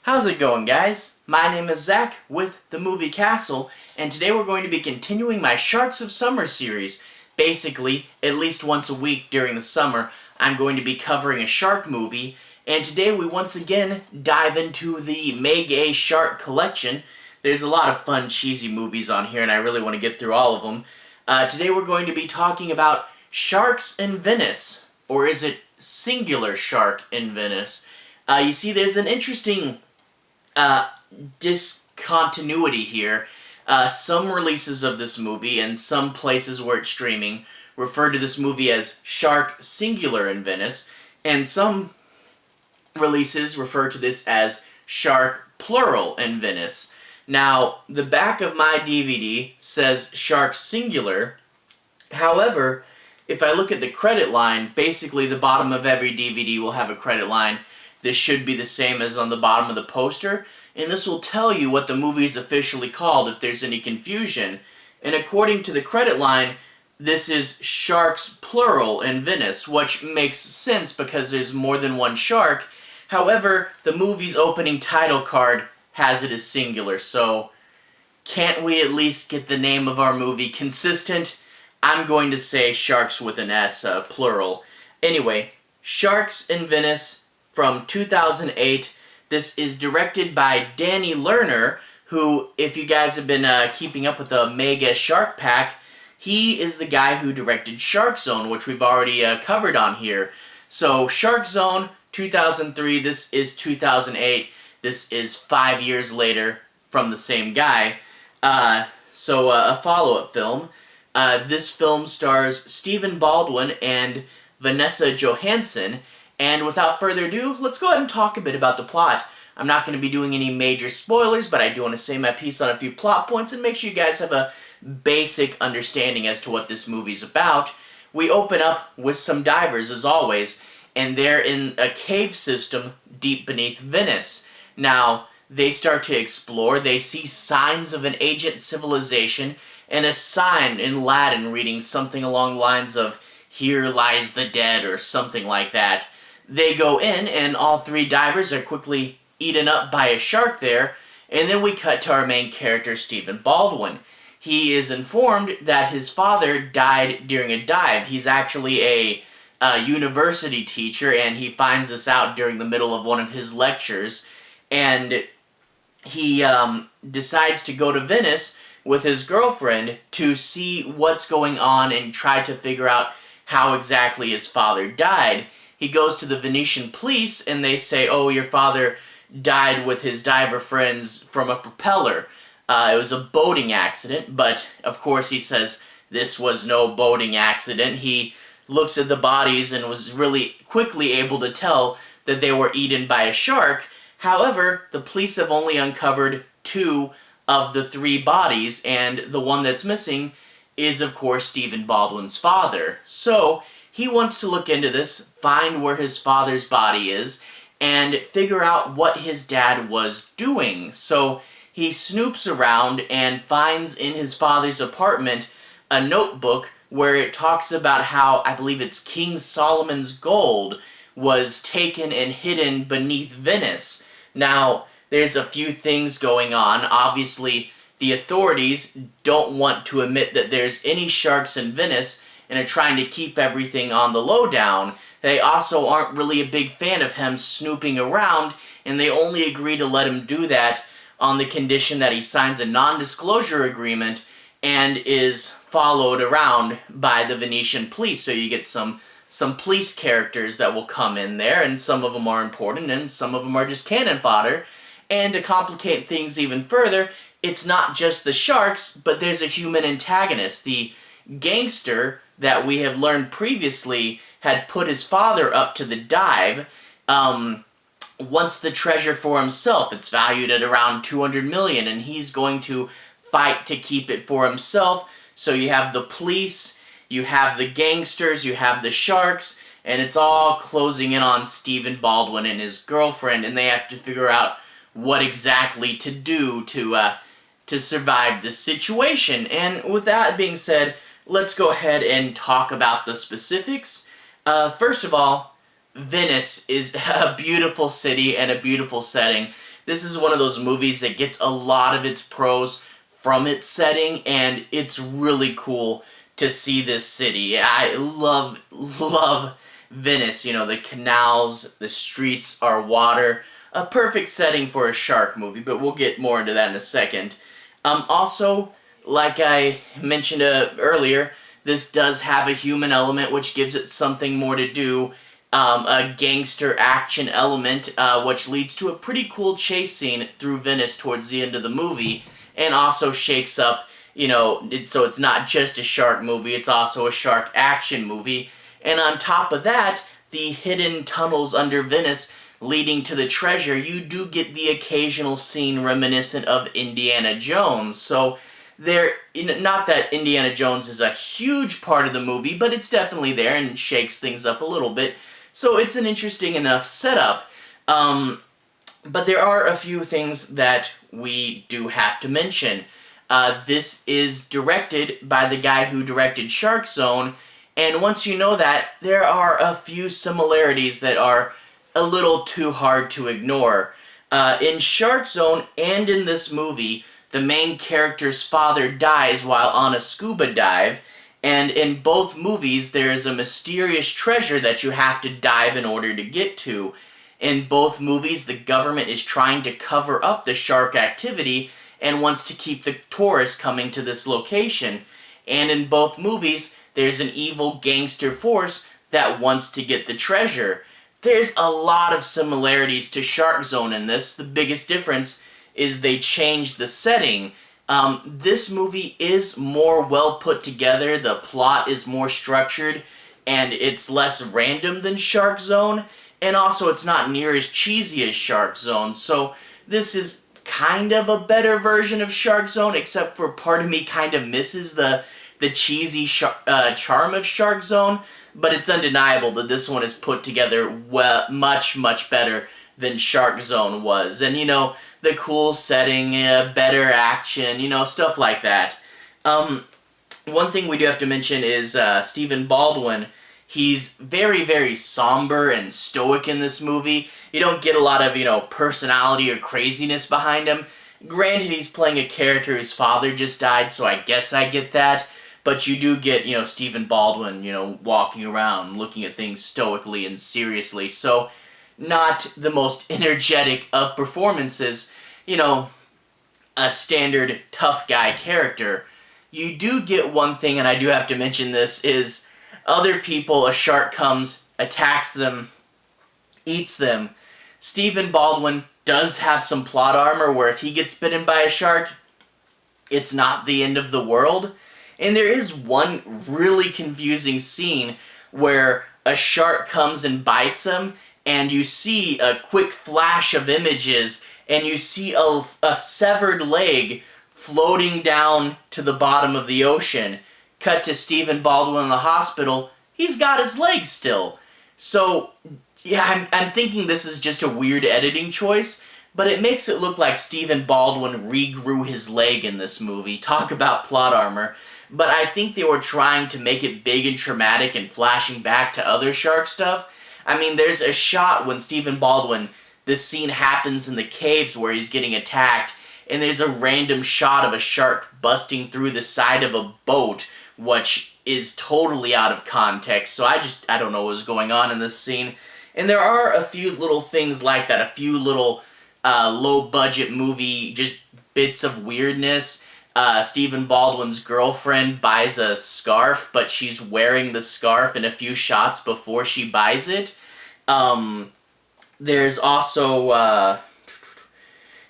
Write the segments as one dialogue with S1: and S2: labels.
S1: How's it going, guys? My name is Zach with The Movie Castle, and today we're going to be continuing my Sharks of Summer series. Basically, at least once a week during the summer, I'm going to be covering a shark movie, and today we once again dive into the Meg A Shark collection. There's a lot of fun, cheesy movies on here, and I really want to get through all of them. Today we're going to be talking about Sharks in Venice, or is it singular shark in Venice? You see, there's an interesting discontinuity here. Some releases of this movie and some places where it's streaming refer to this movie as Shark Singular in Venice, and some releases refer to this as Shark Plural in Venice. Now, the back of my DVD says Shark Singular. However, if I look at the credit line, basically the bottom of every DVD will have a credit line. This should be the same as on the bottom of the poster, and this will tell you what the movie is officially called if there's any confusion. And according to the credit line, this is Sharks Plural in Venice, which makes sense because there's more than one shark. However, the movie's opening title card has it as singular, so can't we at least get the name of our movie consistent? I'm going to say Sharks with an S, plural. Anyway, Sharks in Venice from 2008. This is directed by Danny Lerner, who, if you guys have been keeping up with the Mega Shark Pack, he is the guy who directed Shark Zone, which we've already covered on here. So, Shark Zone, 2003, this is 2008. This is 5 years later from the same guy. So, a follow-up film. This film stars Stephen Baldwin and Vanessa Johansson. And without further ado, let's go ahead and talk a bit about the plot. I'm not going to be doing any major spoilers, but I do want to say my piece on a few plot points and make sure you guys have a basic understanding as to what this movie's about. We open up with some divers, as always, and they're in a cave system deep beneath Venice. Now, they start to explore. They see signs of an ancient civilization and a sign in Latin reading something along the lines of, "Here lies the dead," or something like that. They go in, and all three divers are quickly eaten up by a shark there, and then we cut to our main character, Stephen Baldwin. He is informed that his father died during a dive. He's actually a university teacher, and he finds this out during the middle of one of his lectures, and he decides to go to Venice with his girlfriend to see what's going on and try to figure out how exactly his father died. He goes to the Venetian police, and they say, "Oh, your father died with his diver friends from a propeller. It was a boating accident," but of course he says this was no boating accident. He looks at the bodies and was really quickly able to tell that they were eaten by a shark. However, the police have only uncovered 2 of the 3 bodies, and the one that's missing is, of course, Stephen Baldwin's father. So, he wants to look into this, find where his father's body is, and figure out what his dad was doing. So, he snoops around and finds in his father's apartment a notebook where it talks about how, I believe it's King Solomon's gold, was taken and hidden beneath Venice. Now, there's a few things going on. Obviously, the authorities don't want to admit that there's any sharks in Venice and are trying to keep everything on the lowdown. They also aren't really a big fan of him snooping around, and they only agree to let him do that on the condition that he signs a non-disclosure agreement and is followed around by the Venetian police. So you get some police characters that will come in there, and some of them are important, and some of them are just cannon fodder. And to complicate things even further, it's not just the sharks, but there's a human antagonist. The gangster that we have learned previously had put his father up to the dive, wants the treasure for himself. It's valued at around 200 million, and he's going to fight to keep it for himself. So you have the police, you have the gangsters, you have the sharks, and it's all closing in on Stephen Baldwin and his girlfriend, and they have to figure out what exactly to do to survive this situation. And with that being said, let's go ahead and talk about the specifics. First of all, Venice is a beautiful city and a beautiful setting. this is one of those movies that gets a lot of its pros from its setting, and it's really cool to see this city. I love Venice. You know, the canals, the streets are water. A perfect setting for a shark movie, but we'll get more into that in a second. Also, like I mentioned earlier, this does have a human element, which gives it something more to do. A gangster action element, which leads to a pretty cool chase scene through Venice towards the end of the movie, and also shakes up, you know, so it's not just a shark movie, it's also a shark action movie. And on top of that, the hidden tunnels under Venice leading to the treasure, you do get the occasional scene reminiscent of Indiana Jones. So there, not that Indiana Jones is a huge part of the movie, but it's definitely there and shakes things up a little bit. So it's an interesting enough setup. But there are a few things that we do have to mention. This is directed by the guy who directed Shark Zone, and once you know that, there are a few similarities that are a little too hard to ignore. In Shark Zone and in this movie, the main character's father dies while on a scuba dive, and in both movies there is a mysterious treasure that you have to dive in order to get to. In both movies, the government is trying to cover up the shark activity and wants to keep the tourists coming to this location. And in both movies, there's an evil gangster force that wants to get the treasure. There's a lot of similarities to Shark Zone in this. The biggest difference is they changed the setting. This movie is more well put together, the plot is more structured, and it's less random than Shark Zone, and also it's not near as cheesy as Shark Zone, so this is kind of a better version of Shark Zone, except for part of me kind of misses the cheesy charm of Shark Zone, but it's undeniable that this one is put together much, much better than Shark Zone was. And, you know, the cool setting, better action, you know, stuff like that. One thing we do have to mention is Stephen Baldwin. He's very, very somber and stoic in this movie. You don't get a lot of, you know, personality or craziness behind him. Granted, he's playing a character whose father just died, so I guess I get that. But you do get, you know, Stephen Baldwin, you know, walking around, looking at things stoically and seriously. So, not the most energetic of performances, you know, a standard tough guy character. You do get one thing, and I do have to mention this, is other people, a shark comes, attacks them, eats them. Stephen Baldwin does have some plot armor where if he gets bitten by a shark, it's not the end of the world. And there is one really confusing scene where a shark comes and bites him, and you see a quick flash of images, and you see a severed leg floating down to the bottom of the ocean. Cut to Stephen Baldwin in the hospital, he's got his leg still. So, yeah, I'm thinking this is just a weird editing choice, but it makes it look like Stephen Baldwin regrew his leg in this movie. Talk about plot armor. But I think they were trying to make it big and traumatic and flashing back to other shark stuff. I mean, there's a shot when Stephen Baldwin, this scene happens in the caves where he's getting attacked, and there's a random shot of a shark busting through the side of a boat, which is totally out of context, so I don't know what's going on in this scene. And there are a few little things like that, a few little low-budget movie, just bits of weirdness. Stephen Baldwin's girlfriend buys a scarf, but she's wearing the scarf in a few shots before she buys it. There's also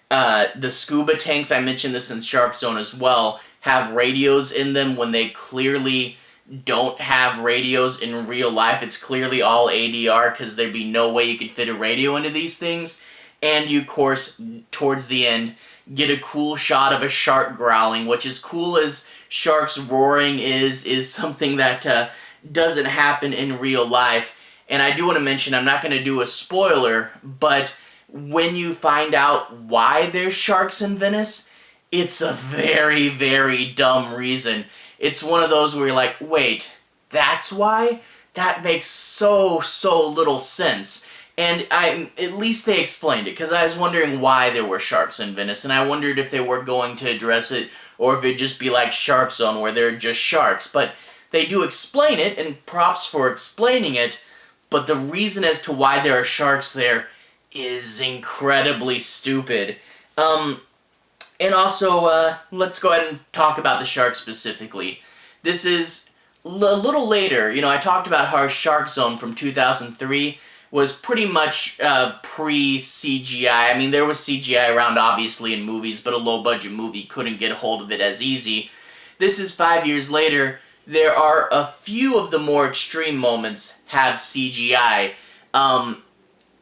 S1: the scuba tanks, I mentioned this in Shark Zone as well, have radios in them when they clearly don't have radios in real life. It's clearly all ADR because there'd be no way you could fit a radio into these things. And you, of course, towards the end, get a cool shot of a shark growling, which as cool as sharks roaring is something that doesn't happen in real life. And I do want to mention, I'm not going to do a spoiler, but when you find out why there's sharks in Venice, it's a very, very dumb reason. It's one of those where you're like, wait, that's why? That makes so little sense. And at least they explained it, because I was wondering why there were sharks in Venice, and I wondered if they were going to address it, or if it'd just be like Shark Zone, where they're just sharks. But they do explain it, and props for explaining it, but the reason as to why there are sharks there is incredibly stupid. And also, let's go ahead and talk about the sharks specifically. This is a little later. You know, I talked about how Shark Zone from 2003 was pretty much pre-CGI. I mean, there was CGI around, obviously, in movies, but a low-budget movie couldn't get a hold of it as easy. This is 5 years later. There are a few of the more extreme moments have CGI.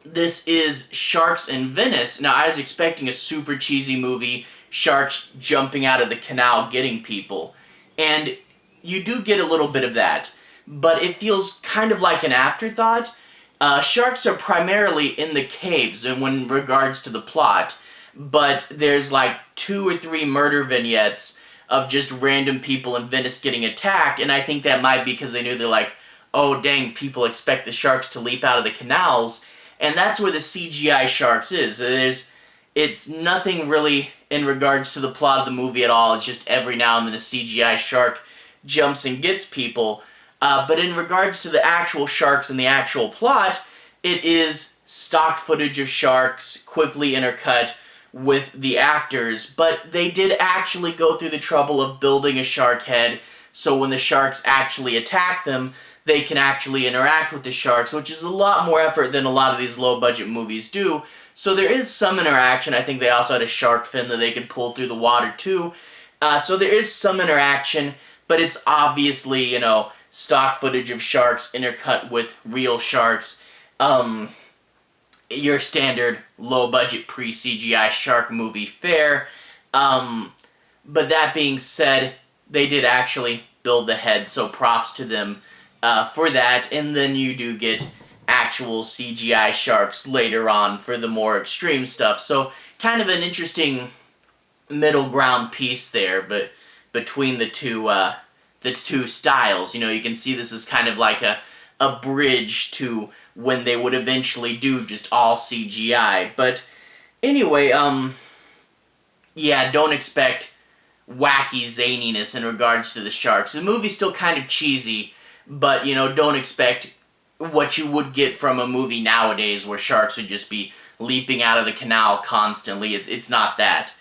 S1: This is Sharks in Venice. Now, I was expecting a super cheesy movie, sharks jumping out of the canal getting people. And you do get a little bit of that, but it feels kind of like an afterthought. Sharks are primarily in the caves in regards to the plot, but there's like 2 or 3 murder vignettes of just random people in Venice getting attacked, and I think that might be because they knew they're like, oh dang, people expect the sharks to leap out of the canals, and that's where the CGI sharks is. It's nothing really in regards to the plot of the movie at all. It's just every now and then a CGI shark jumps and gets people. But in regards to the actual sharks and the actual plot, it is stock footage of sharks quickly intercut with the actors. But they did actually go through the trouble of building a shark head, so when the sharks actually attack them, they can actually interact with the sharks, which is a lot more effort than a lot of these low-budget movies do. So there is some interaction. I think they also had a shark fin that they could pull through the water too. So there is some interaction, but it's obviously, you know, stock footage of sharks intercut with real sharks. Your standard low-budget pre-CGI shark movie fare. But that being said, they did actually build the head, so props to them for that. And then you do get actual CGI sharks later on for the more extreme stuff. So kind of an interesting middle ground piece there, but between the two styles. You know, you can see this is kind of like a bridge to when they would eventually do just all CGI. But anyway, yeah, don't expect wacky zaniness in regards to the sharks. The movie's still kind of cheesy, but, you know, don't expect what you would get from a movie nowadays where sharks would just be leaping out of the canal constantly. It's not that.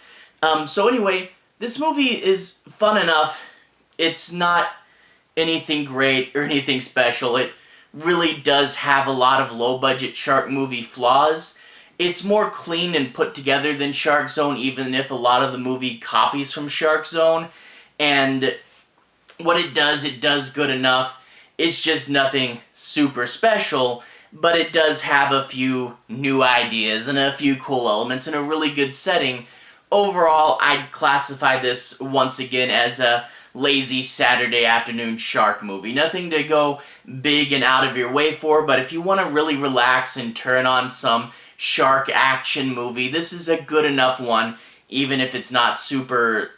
S1: So anyway, this movie is fun enough. It's not anything great or anything special. It really does have a lot of low-budget shark movie flaws. It's more clean and put together than Shark Zone, even if a lot of the movie copies from Shark Zone. And what it does good enough. It's just nothing super special, but it does have a few new ideas and a few cool elements and a really good setting. Overall, I'd classify this once again as a lazy Saturday afternoon shark movie. Nothing to go big and out of your way for, but if you want to really relax and turn on some shark action movie, this is a good enough one, even if it's not super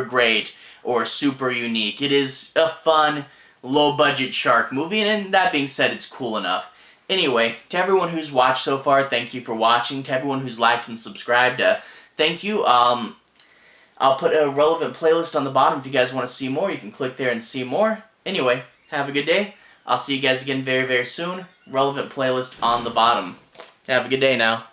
S1: great or super unique. It is a fun, low-budget shark movie, and that being said, it's cool enough. Anyway, to everyone who's watched so far, thank you for watching. To everyone who's liked and subscribed, thank you. I'll put a relevant playlist on the bottom if you guys want to see more. You can click there and see more. Anyway, have a good day. I'll see you guys again very, very soon. Relevant playlist on the bottom. Have a good day now.